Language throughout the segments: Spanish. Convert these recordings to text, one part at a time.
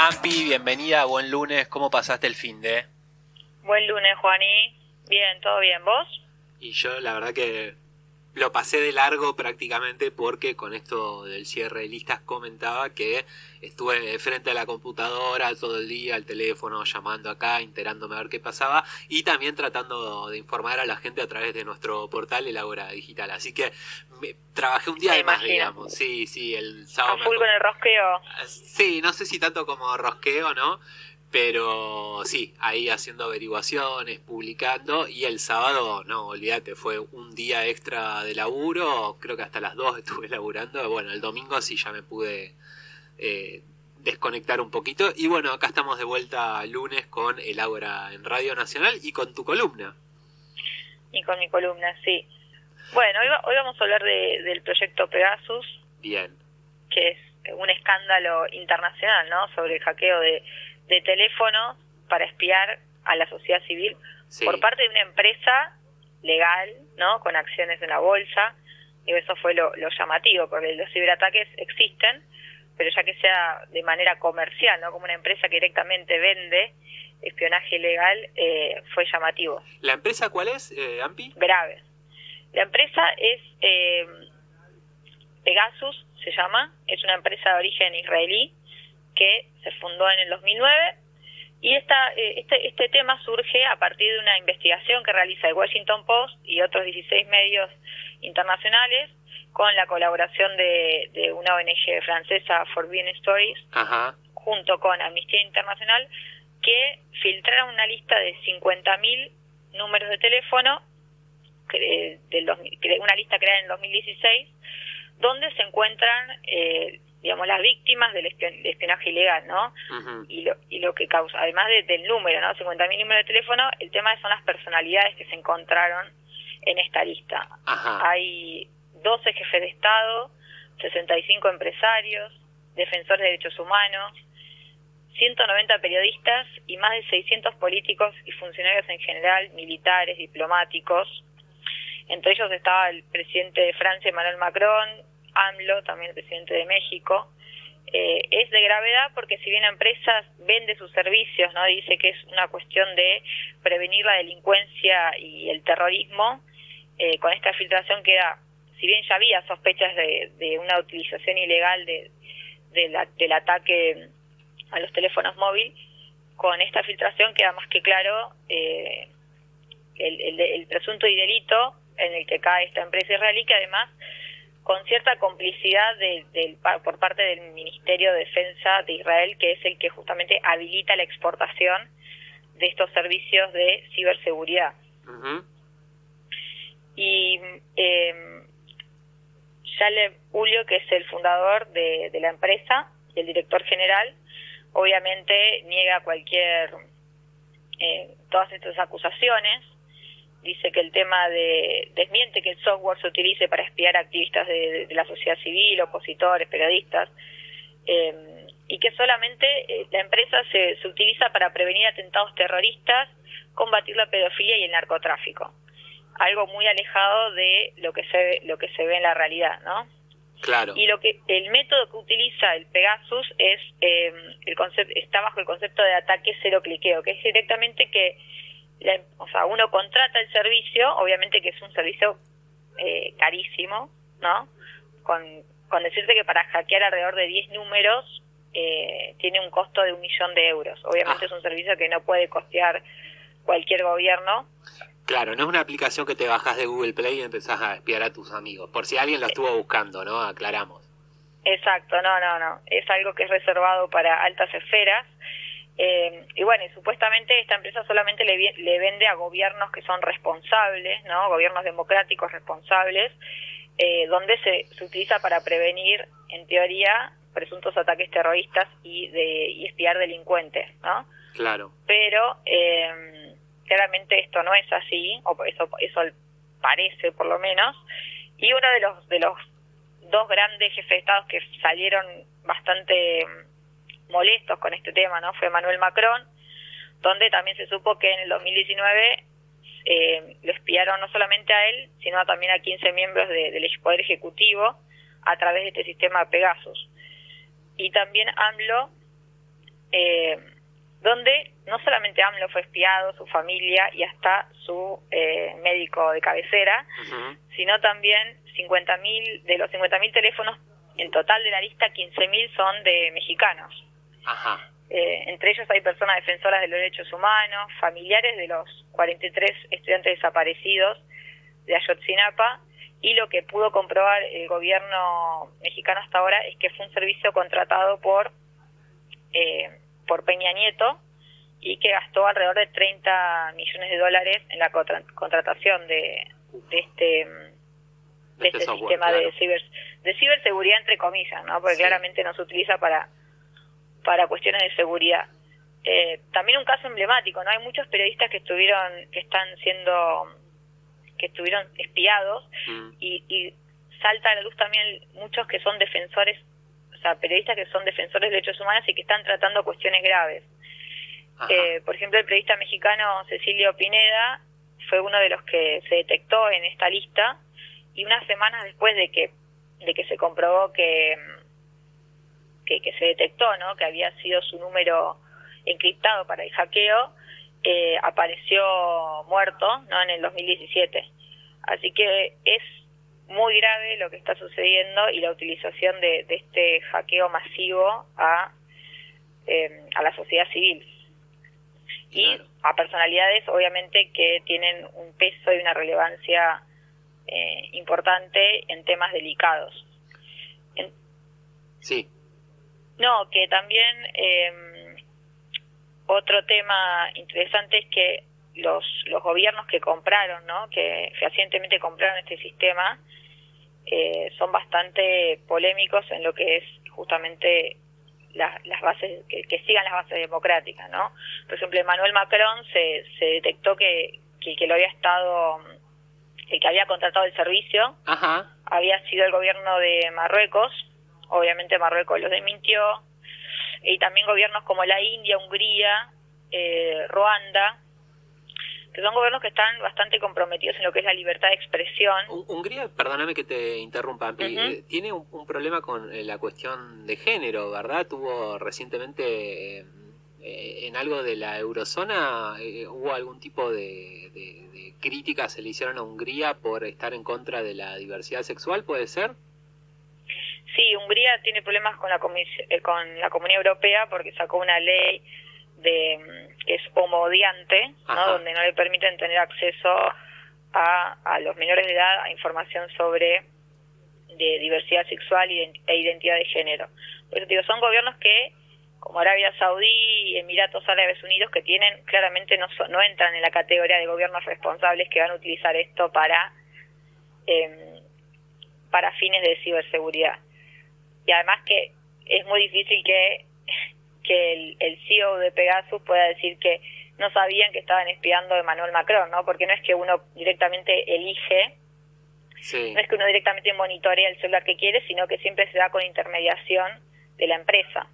Ampi, bienvenida, buen lunes, ¿cómo pasaste el finde? Buen lunes, Juani. Bien, ¿todo bien? ¿Vos? Y yo la verdad que lo pasé de largo prácticamente porque con esto del cierre de listas comentaba que estuve frente a la computadora todo el día, al teléfono, llamando acá, enterándome a ver qué pasaba y también tratando de informar a la gente a través de nuestro portal El Ágora Digital. Así que trabajé un día Me de más, imagino. digamos. Sí, el sábado A full con el rosqueo. Sí, no sé si tanto como rosqueo, ¿no? Pero sí, ahí haciendo averiguaciones, publicando, y el sábado, no, olvídate, fue un día extra de laburo, creo que hasta las 2 estuve laburando, bueno, el domingo sí ya me pude desconectar un poquito, y bueno, acá estamos de vuelta lunes con El Ágora en Radio Nacional y con tu columna. Y con mi columna, sí. Bueno, hoy vamos a hablar del proyecto Pegasus. Bien. Que es un escándalo internacional, ¿no? Sobre el hackeo de teléfonos para espiar a la sociedad civil por parte de una empresa legal, ¿no? Con acciones en la bolsa. Y eso fue lo llamativo, porque los ciberataques existen, pero ya que sea de manera comercial, ¿no? Como una empresa que directamente vende espionaje ilegal, fue llamativo. ¿La empresa cuál es, Ampi? Grave. La empresa es Pegasus, se llama, es una empresa de origen israelí que se fundó en el 2009 y este tema surge a partir de una investigación que realiza el Washington Post y otros 16 medios internacionales con la colaboración de una ONG francesa, Forbidden Stories, junto con Amnistía Internacional, que filtraron una lista de 50.000 números de teléfono, una lista creada en el 2016, donde se encuentran las víctimas del espionaje ilegal, ¿no? Uh-huh. Y lo que causa, además del número, ¿no? 50.000 números de teléfono, el tema son las personalidades que se encontraron en esta lista. Uh-huh. Hay 12 jefes de Estado, 65 empresarios, defensores de derechos humanos, 190 periodistas y más de 600 políticos y funcionarios en general, militares, diplomáticos. Entre ellos estaba el presidente de Francia, Emmanuel Macron, AMLO, también el presidente de México. Es de gravedad porque si bien la empresa vende sus servicios, ¿no? Dice que es una cuestión de prevenir la delincuencia y el terrorismo, con esta filtración queda, si bien ya había sospechas de una utilización ilegal del ataque a los teléfonos móviles, con esta filtración queda más que claro el presunto y delito en el que cae esta empresa israelí, que además con cierta complicidad por parte del Ministerio de Defensa de Israel, que es el que justamente habilita la exportación de estos servicios de ciberseguridad. Uh-huh. Y Shale Julio, que es el fundador de la empresa y el director general, obviamente niega todas estas acusaciones. Dice que el tema desmiente que el software se utilice para espiar a activistas de la sociedad civil, opositores, periodistas, y que solamente la empresa se utiliza para prevenir atentados terroristas, combatir la pedofilia y el narcotráfico. Algo muy alejado de lo que se ve en la realidad, ¿no? Claro. Y el método que utiliza el Pegasus es está bajo el concepto de ataque cero cliqueo, que es directamente que uno contrata el servicio, obviamente que es un servicio carísimo, ¿no? Con decirte que para hackear alrededor de 10 números tiene un costo de 1 millón de euros. Obviamente es un servicio que no puede costear cualquier gobierno. Claro, no es una aplicación que te bajas de Google Play y empezás a espiar a tus amigos. Por si alguien lo estuvo buscando, ¿no? Aclaramos. Exacto, no. Es algo que es reservado para altas esferas. Y bueno, y supuestamente esta empresa solamente le vende a gobiernos que son responsables, ¿no? Gobiernos democráticos responsables, donde se utiliza para prevenir, en teoría, presuntos ataques terroristas y espiar delincuentes, ¿no? Claro. Pero claramente esto no es así, o eso parece por lo menos, y uno de los dos grandes jefes de Estado que salieron bastante molestos con este tema, ¿no? Fue Emmanuel Macron, donde también se supo que en el 2019 lo espiaron no solamente a él, sino también a 15 miembros del Poder Ejecutivo a través de este sistema Pegasus. Y también AMLO donde no solamente AMLO fue espiado, su familia y hasta su médico de cabecera, sino también 50.000, de los 50.000 teléfonos en total de la lista, 15.000 son de mexicanos. Ajá. Entre ellos hay personas defensoras de los derechos humanos, familiares de los 43 estudiantes desaparecidos de Ayotzinapa, y lo que pudo comprobar el gobierno mexicano hasta ahora es que fue un servicio contratado por Peña Nieto y que gastó alrededor de $30 millones en la contratación de este software, sistema, claro, de ciberseguridad, entre comillas, ¿no? Porque claramente no se utiliza para cuestiones de seguridad. También un caso emblemático, ¿no? Hay muchos periodistas que estuvieron espiados y salta a la luz también muchos que son defensores, o sea, periodistas que son defensores de derechos humanos y que están tratando cuestiones graves. Por ejemplo, el periodista mexicano Cecilio Pineda fue uno de los que se detectó en esta lista, y unas semanas después de que se comprobó que se detectó, ¿no?, que había sido su número encriptado para el hackeo, apareció muerto, ¿no?, en el 2017. Así que es muy grave lo que está sucediendo y la utilización de este hackeo masivo a la sociedad civil. Claro. Y a personalidades, obviamente, que tienen un peso y una relevancia importante en temas delicados. Sí. No, que también otro tema interesante es que los gobiernos que compraron, ¿no?, que fehacientemente compraron este sistema, son bastante polémicos en lo que es justamente las bases, que sigan las bases democráticas, ¿no? Por ejemplo, Emmanuel Macron se detectó que lo había estado, el que había contratado el servicio, había sido el gobierno de Marruecos. Obviamente Marruecos los desmintió, y también gobiernos como la India, Hungría, Ruanda, que son gobiernos que están bastante comprometidos en lo que es la libertad de expresión. Hungría, perdóname que te interrumpa, tiene un problema con la cuestión de género, ¿verdad? Tuvo recientemente en algo de la eurozona, hubo algún tipo de crítica se le hicieron a Hungría por estar en contra de la diversidad sexual, ¿puede ser? Sí, Hungría tiene problemas con la Comunidad Europea porque sacó una ley que es homodiante, ¿no?, donde no le permiten tener acceso a los menores de edad a información sobre de diversidad sexual e identidad de género. Por eso digo, son gobiernos que, como Arabia Saudí y Emiratos Árabes Unidos, que tienen claramente no entran en la categoría de gobiernos responsables que van a utilizar esto para fines de ciberseguridad. Y además que es muy difícil que el CEO de Pegasus pueda decir que no sabían que estaban espiando a Emmanuel Macron, ¿no? Porque no es que uno directamente elige, no es que uno directamente monitorea el celular que quiere, sino que siempre se da con intermediación de la empresa.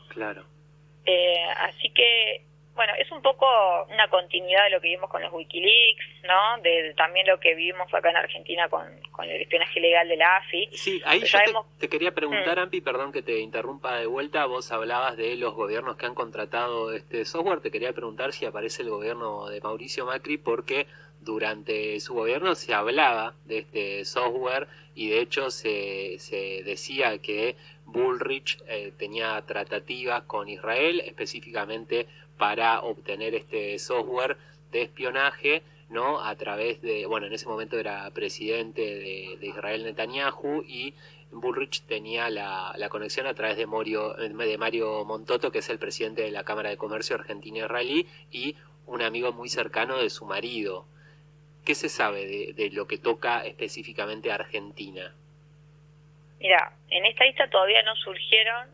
Claro. Así que, bueno, es un poco una continuidad de lo que vimos con los Wikileaks, ¿no? De también lo que vivimos acá en Argentina con el espionaje ilegal de la AFI. Sí, ahí yo te quería preguntar, Ampi, perdón que te interrumpa de vuelta, vos hablabas de los gobiernos que han contratado este software, te quería preguntar si aparece el gobierno de Mauricio Macri, porque durante su gobierno se hablaba de este software y de hecho se decía que Bullrich tenía tratativas con Israel específicamente para obtener este software de espionaje, ¿no?, a través de, bueno, en ese momento era presidente de Israel Netanyahu, y Bullrich tenía la conexión a través de Mario Montoto, que es el presidente de la Cámara de Comercio Argentina-Israelí y un amigo muy cercano de su marido. ¿Qué se sabe de lo que toca específicamente a Argentina? Mira, en esta lista todavía no surgieron,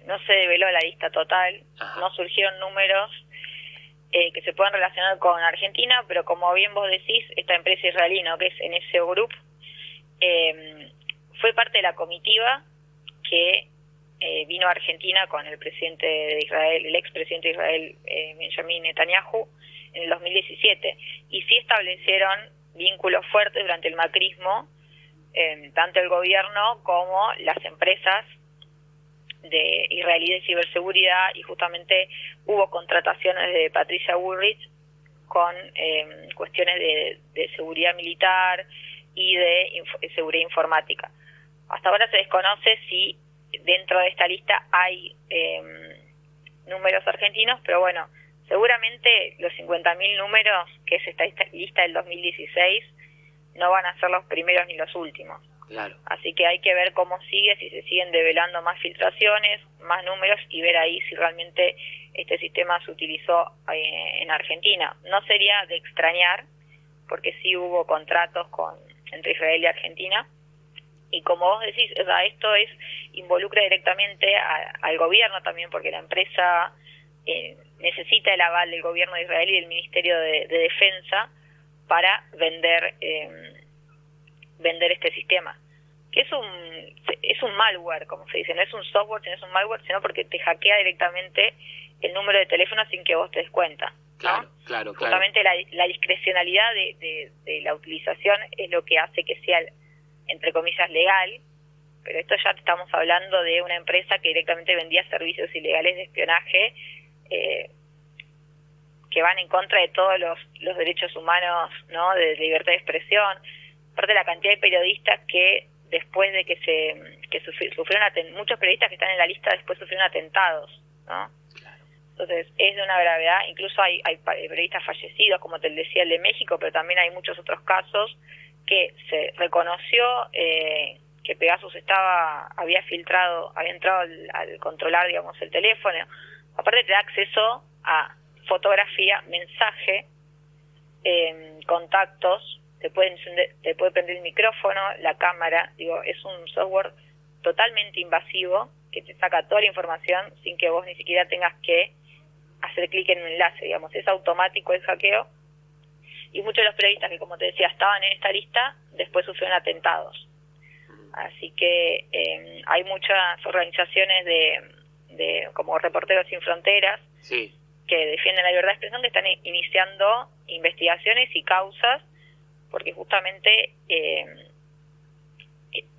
no se develó la lista total, no surgieron números que se puedan relacionar con Argentina, pero como bien vos decís, esta empresa israelí, ¿no?, que es NSO Group, fue parte de la comitiva que vino a Argentina con el presidente de Israel, el expresidente de Israel, Benjamin Netanyahu, en el 2017, y sí establecieron vínculos fuertes durante el macrismo, tanto el gobierno como las empresas israelí de ciberseguridad, y justamente hubo contrataciones de Patricia Bullrich con cuestiones de seguridad militar y de seguridad informática. Hasta ahora se desconoce si dentro de esta lista hay números argentinos, pero bueno, seguramente los 50.000 números, que es esta lista del 2016, no van a ser los primeros ni los últimos. Claro. Así que hay que ver cómo sigue, si se siguen develando más filtraciones, más números, y ver ahí si realmente este sistema se utilizó en Argentina. No sería de extrañar, porque sí hubo contratos entre Israel y Argentina, y como vos decís, o sea, esto involucra directamente al gobierno también, porque la empresa necesita el aval del gobierno de Israel y del Ministerio de Defensa para vender este sistema, que es un malware, como se dice. No es un software, sino es un malware, sino porque te hackea directamente el número de teléfono sin que vos te des cuenta, ¿no? Claro. Justamente la discrecionalidad de la utilización es lo que hace que sea, entre comillas, legal, pero esto ya estamos hablando de una empresa que directamente vendía servicios ilegales de espionaje, que van en contra de todos los derechos humanos, ¿no?, de libertad de expresión. Aparte, la cantidad de periodistas que después de que sufrieron muchos periodistas que están en la lista después sufrieron atentados, ¿no? Entonces es de una gravedad. Incluso hay periodistas fallecidos, como te decía, el de México, pero también hay muchos otros casos que se reconoció que Pegasus había entrado al controlar, digamos, el teléfono. Aparte te da acceso a fotografía, mensaje, contactos, te puede prender el micrófono, la cámara. Digo, es un software totalmente invasivo que te saca toda la información sin que vos ni siquiera tengas que hacer clic en un enlace, digamos. Es automático el hackeo, y muchos de los periodistas que, como te decía, estaban en esta lista, después sufrieron atentados. Así que hay muchas organizaciones como Reporteros Sin Fronteras, sí, que defienden la libertad de expresión, que están iniciando investigaciones y causas, porque justamente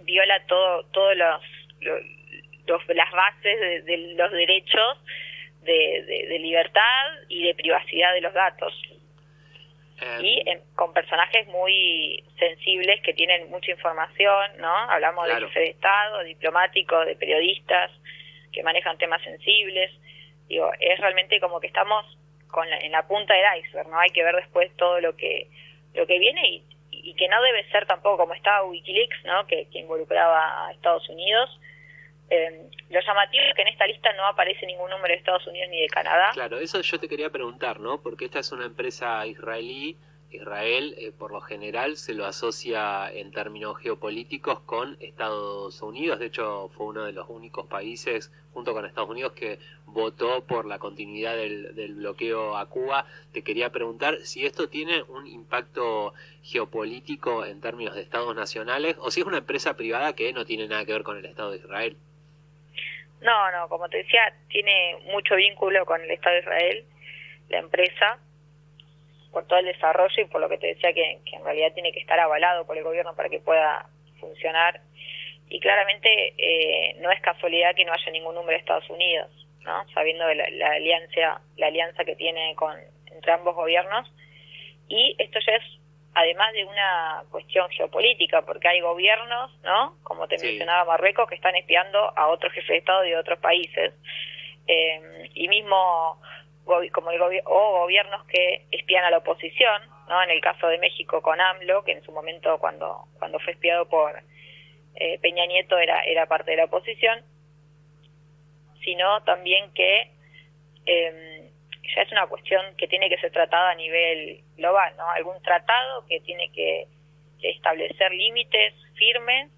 viola todos las bases de los derechos de libertad y de privacidad de los datos. Y con personajes muy sensibles que tienen mucha información, ¿no? Hablamos, claro, de jefes de Estado, diplomáticos, de periodistas que manejan temas sensibles. Digo, es realmente como que estamos en la punta del iceberg, ¿no? Hay que ver después todo lo que viene, y que no debe ser tampoco como estaba Wikileaks, ¿no? Que involucraba a Estados Unidos. Lo llamativo es que en esta lista no aparece ningún número de Estados Unidos ni de Canadá. Claro, eso yo te quería preguntar, ¿no? Porque esta es una empresa israelí. Israel, por lo general, se lo asocia en términos geopolíticos con Estados Unidos. De hecho, fue uno de los únicos países, junto con Estados Unidos, que votó por la continuidad del bloqueo a Cuba. Te quería preguntar si esto tiene un impacto geopolítico en términos de estados nacionales, o si es una empresa privada que no tiene nada que ver con el Estado de Israel. No, como te decía, tiene mucho vínculo con el Estado de Israel, la empresa, por todo el desarrollo, y por lo que te decía que en realidad tiene que estar avalado por el gobierno para que pueda funcionar. Y claramente no es casualidad que no haya ningún número de Estados Unidos, ¿no? Sabiendo de la alianza que tiene entre ambos gobiernos. Y esto ya es, además de una cuestión geopolítica, porque hay gobiernos, ¿no?, como te mencionaba, Marruecos, que están espiando a otros jefes de Estado de otros países, y mismo como gobiernos que espían a la oposición, ¿no? En el caso de México con AMLO, que en su momento cuando fue espiado por Peña Nieto era parte de la oposición, sino también que ya es una cuestión que tiene que ser tratada a nivel global, ¿no? Algún tratado que tiene que establecer límites firmes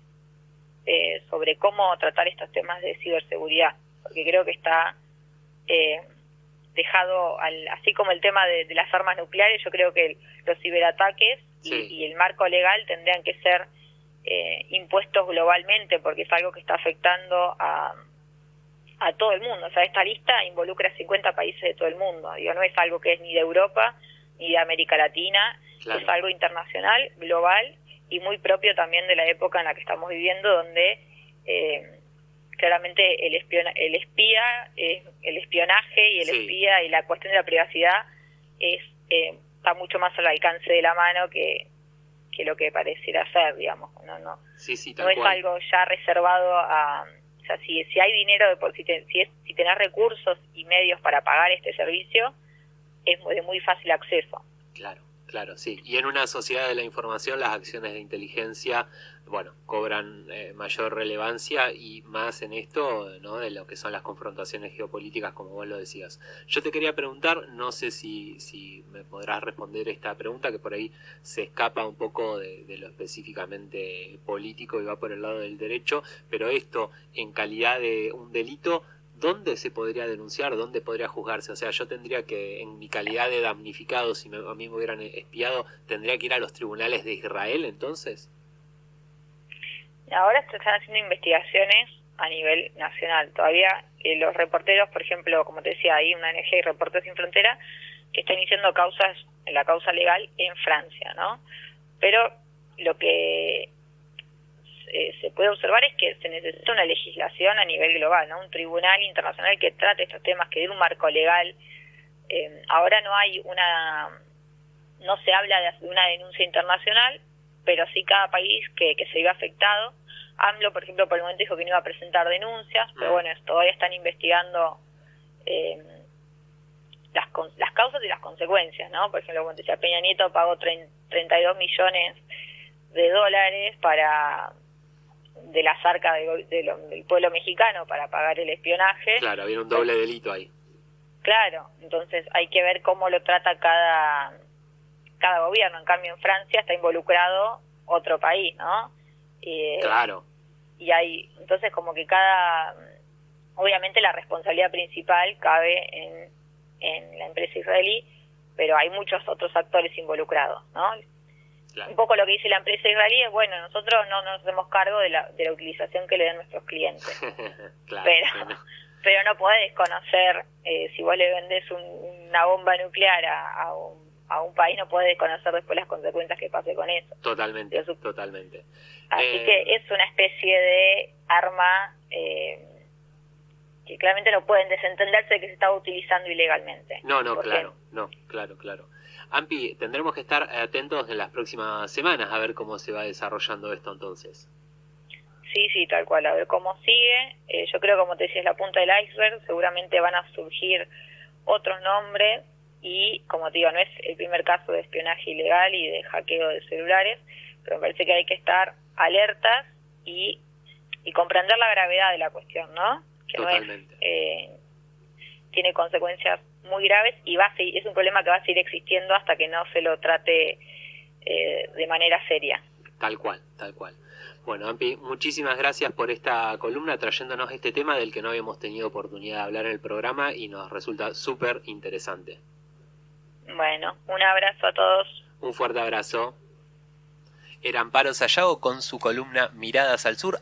sobre cómo tratar estos temas de ciberseguridad, porque creo que está dejado, así como el tema de las armas nucleares. Yo creo que los ciberataques y el marco legal tendrían que ser impuestos globalmente, porque es algo que está afectando a todo el mundo. O sea, esta lista involucra a 50 países de todo el mundo. Digo, no es algo que es ni de Europa ni de América Latina, claro, es algo internacional, global, y muy propio también de la época en la que estamos viviendo, donde claramente el espionaje y el espía y la cuestión de la privacidad está mucho más al alcance de la mano que lo que pareciera ser, digamos. No es algo ya reservado a... O sea, si hay dinero, si tenés recursos y medios para pagar este servicio, es de muy fácil acceso. Claro, sí. Y en una sociedad de la información, las acciones de inteligencia, cobran mayor relevancia, y más en esto, ¿no?, de lo que son las confrontaciones geopolíticas, como vos lo decías. Yo te quería preguntar, no sé si me podrás responder esta pregunta, que por ahí se escapa un poco de lo específicamente político y va por el lado del derecho, pero esto, en calidad de un delito, ¿dónde se podría denunciar? ¿Dónde podría juzgarse? O sea, yo tendría que, en mi calidad de damnificado, si a mí me hubieran espiado, ¿tendría que ir a los tribunales de Israel entonces? Ahora se están haciendo investigaciones a nivel nacional. Todavía los reporteros, por ejemplo, como te decía, hay una ONG, Reporteros Sin Frontera, que está iniciando la causa legal en Francia, ¿no? Pero lo que se puede observar es que se necesita una legislación a nivel global, ¿no? Un tribunal internacional que trate estos temas, que dé un marco legal. Ahora no se habla de una denuncia internacional, pero sí cada país que se vea afectado. AMLO, por ejemplo, por el momento dijo que no iba a presentar denuncias, pero bueno, todavía están investigando las causas y las consecuencias, ¿no? Por ejemplo, como decía, Peña Nieto pagó 32 millones de dólares de las arcas del pueblo mexicano para pagar el espionaje. Claro, había un doble delito ahí. Claro, entonces hay que ver cómo lo trata cada gobierno. En cambio, en Francia está involucrado otro país, ¿no? Claro. Y entonces como que obviamente la responsabilidad principal cabe en la empresa israelí, pero hay muchos otros actores involucrados, ¿no? Claro. Un poco lo que dice la empresa israelí es, bueno, nosotros no nos hacemos cargo de la utilización que le dan nuestros clientes. Claro, pero no podés conocer, si vos le vendés una bomba nuclear a un país, no podés conocer después las consecuencias que pase con eso. Totalmente. Así que es una especie de arma que claramente no pueden desentenderse de que se está utilizando ilegalmente. Claro. Ampi, tendremos que estar atentos en las próximas semanas a ver cómo se va desarrollando esto entonces. Sí, tal cual, a ver cómo sigue. Yo creo, como te decía, es la punta del iceberg. Seguramente van a surgir otros nombres y, como te digo, no es el primer caso de espionaje ilegal y de hackeo de celulares, pero me parece que hay que estar alertas y comprender la gravedad de la cuestión, ¿no? Que Totalmente. No es, tiene consecuencias muy graves y es un problema que va a seguir existiendo hasta que no se lo trate de manera seria. Tal cual. Bueno, Ampi, muchísimas gracias por esta columna trayéndonos este tema del que no habíamos tenido oportunidad de hablar en el programa y nos resulta súper interesante. Bueno, un abrazo a todos. Un fuerte abrazo. Era Amparo Sayago con su columna Miradas al Sur.